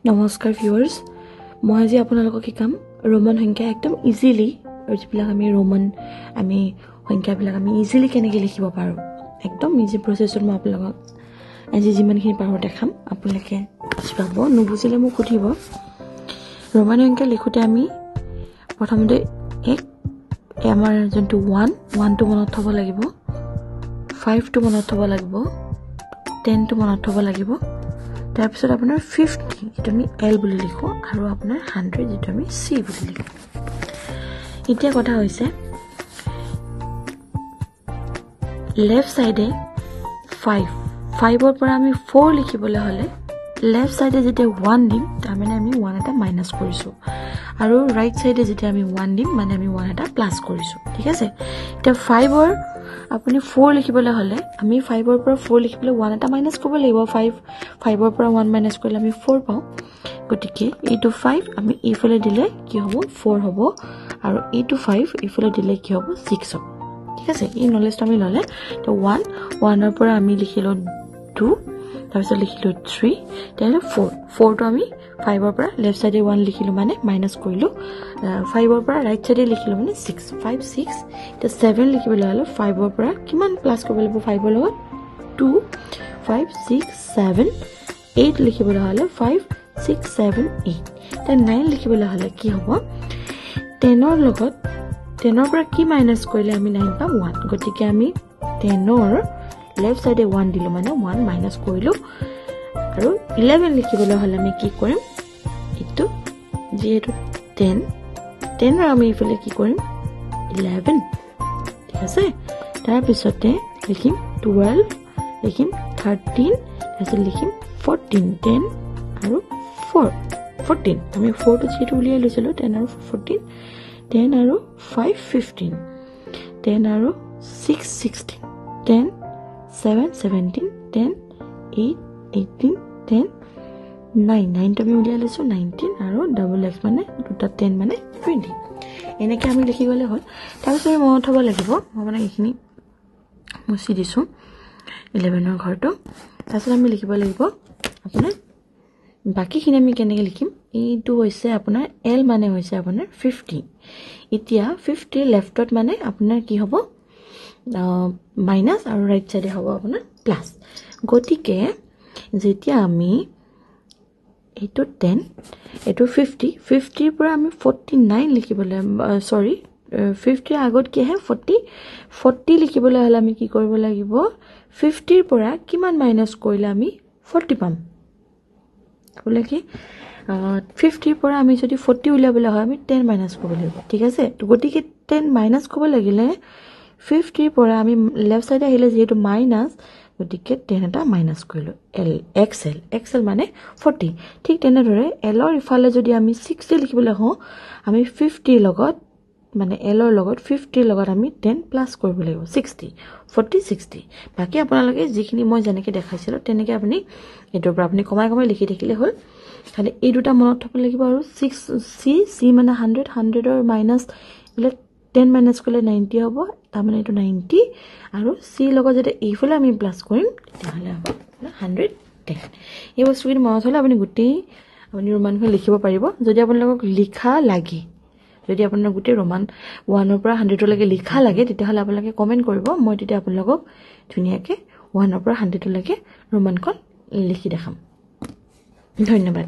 নমস্কাৰ ভিউয়াৰ্স মই আজি আপোনালোকক শিকাম ৰোমান সংখ্যা একদম ইজিলি আৰু যিবিলাক আমি সংখ্যাবিলাক আমি ইজিলি কেনেকৈ লিখিব পাৰো একদম ইজি প্ৰচেছত মই আপোনালোকক আজি যিমানখিনি পাৰো দেখাম আপোনালোকে বুজিব নুবুজিলে মোক সুধিব ৰোমান সংখ্যা লিখোতে আমি প্ৰথমতে আমাৰ যোনটো 1 টো মনত থব লাগিব 5 টো মনত থব লাগিব 10 টো মনত থব লাগিব তাৰ পিছত আপোনাৰ 50 যেটো আমি L বুলি লিখো আৰু আপোনাৰ 100 যেটো আমি C বুলি লিখো এতিয়া কথা হৈছে লেফট সাইডে 5 ৰ পৰা আমি 4 লিখিবলৈ হলে লেফট সাইডে যেটা 1 দিম তাৰ মানে আমি 1 এটা মাইনাস কৰিছো আৰু ৰাইট সাইডে যেটা আমি 1 দিম মানে আমি 1 এটা প্লাস কৰিছো ঠিক আছে এটা 5 ৰ আপুনি 4 লিখিবলৈ হলে আমি 5 ৰ পৰা 4 লিখিবলৈ 1 এটা মাইনাস কৰিব লাগিব 5 ৰ পৰা 1 মাইনাস কৰিলে আমি 4 পাও গতিকে এইটো 5 আমি ইফালে দিলে কি হ'ব 4 হ'ব আৰু এইটো 5 ইফালে দিলে কি হ'ব 6 হ'ব ঠিক আছে এই নলেজটো আমি ললে তো 1 ৰ পৰা আমি লিখিলো 2 তাৰপিছত লিখিলো 3 তেনে 4 টো আমি 5 ৰ পৰা লেফট সাইডে 1 লিখিলো মানে মাইনাস কৰিলো 5 ৰ পৰা ৰাইট সাইডে লিখিলো মানে 6 5 6 তে 7 লিখিবলৈ হলে 5 ৰ পৰা কিমান প্লাস কৰিব লাগিব 5 ৰ লগত 2 5 6 7 8 লিখিবলৈ হলে 5 6 7 8 তে 9 লিখিবলৈ হলে কি হ'ব 10 ৰ লগত 10 ৰ পৰা কি মাইনাস কৰিলে আমি 9 পাম 1 গতিকে আমি 10 ৰ লেফট সাইডে 1 দিলো মানে 1 মাইনাস কৰিলো আৰু 11 লিখিবলৈ হলে আমি কি কৰিম ইটো যেটো 10 ৰ আমি ইফালে কি কৰিম 11 ঠিক আছে তাৰ পিছতে লিখিম 12 লিখিম 13 তাৰপিছত লিখিম 14 10 আৰু 14 আমি 4 টো যেটো উলিয়াই লৈছিলো 10 আৰু 14 10 আৰু 5 15 10 আৰু 6 16 10 7 17 10 8 18 10 9 টো আমি উলিয়াই লৈছো 19 আৰু ডাবল x মানে দুটা 10 মানে 20 এনেকৈ আমি লিখি গলে হ'ল তাৰপিছত আমি মনত থব লাগিব মানে এইখিনি মুছি দিছো 11 ৰ ঘৰটো তাৰপিছত আমি লিখিব লাগিব আপোনাৰ বাকিখিনি আমি কেনেকৈ লিখিম এইটো হৈছে আপোনাৰ L মানে হৈছে আপোনাৰ 50 এতিয়া 50 লেফটত মানে আপোনাৰ কি হ'ব মাইনাস আৰু ৰাইট সাইডে হ'ব আপোনাৰ প্লাস গতিকে যেতিয়া আমি এইটো 10 এইটো 50 ৰ পৰা আমি 49 লিখিবলৈ সৰি 50 ৰ আগত কি আছে 40 লিখিবলৈ হলে আমি কি কৰিব লাগিব 50 ৰ পৰা কিমান মাইনাস কৰিলে আমি 40 পাম বলে কি 50 ৰ পৰা আমি যদি 40 উলিয়াবলৈ হয় আমি 10 মাইনাস কৰিব লাগিব ঠিক আছে তো গতিকে 10 মাইনাস কৰিব লাগিলে 50 ৰ পৰা আমি লেফট সাইডে আহিলে যেটো মাইনাস গতিকে 10 এটা মাইনাস কৰিলো XL মানে 40 ঠিক তেনেদৰে L ৰ ইফালে যদি আমি 60 লিখিবলৈ হও আমি 50 লগত মানে L ৰ লগত 50 ৰ লগত আমি 10 প্লাস কৰিব লাগিব 60 40 60 বাকি আপোনালোকে যিখিনি মই যেনেকৈ দেখাইছিলো তেনেকৈ আপুনি এটোৰ পৰা আপুনি কমাই লিখি থাকিলে হ'ল খালি এই দুটা মনত থব লাগিব আৰু 6 C মানে 100 ৰ মাইনাস ইলে 10 মাইনাস কৰিলে 90 হ'ব তাৰ মানে এটো 90 আৰু C লগত যদি ইফালে আমি প্লাস কৰিম তেতিয়াহলে হ'ব 110 এই বস্তুখিনি মনত হলে আপুনি গুটেই আপুনি ৰোমানখন লিখিব পাৰিব যদি আপোনালোকক লিখা লাগে যদি আপোনাৰ গুটে ৰোমান 1 ৰ পৰা 100 লৈকে লিখা লাগে তেতিয়াহলে আপোনালোকে কমেন্ট কৰিব মই তেতিয়া আপোনালোকক ধুনিয়াকে 1 ৰ পৰা 100 লৈকে ৰোমানখন লিখি দেখাম ধন্যবাদ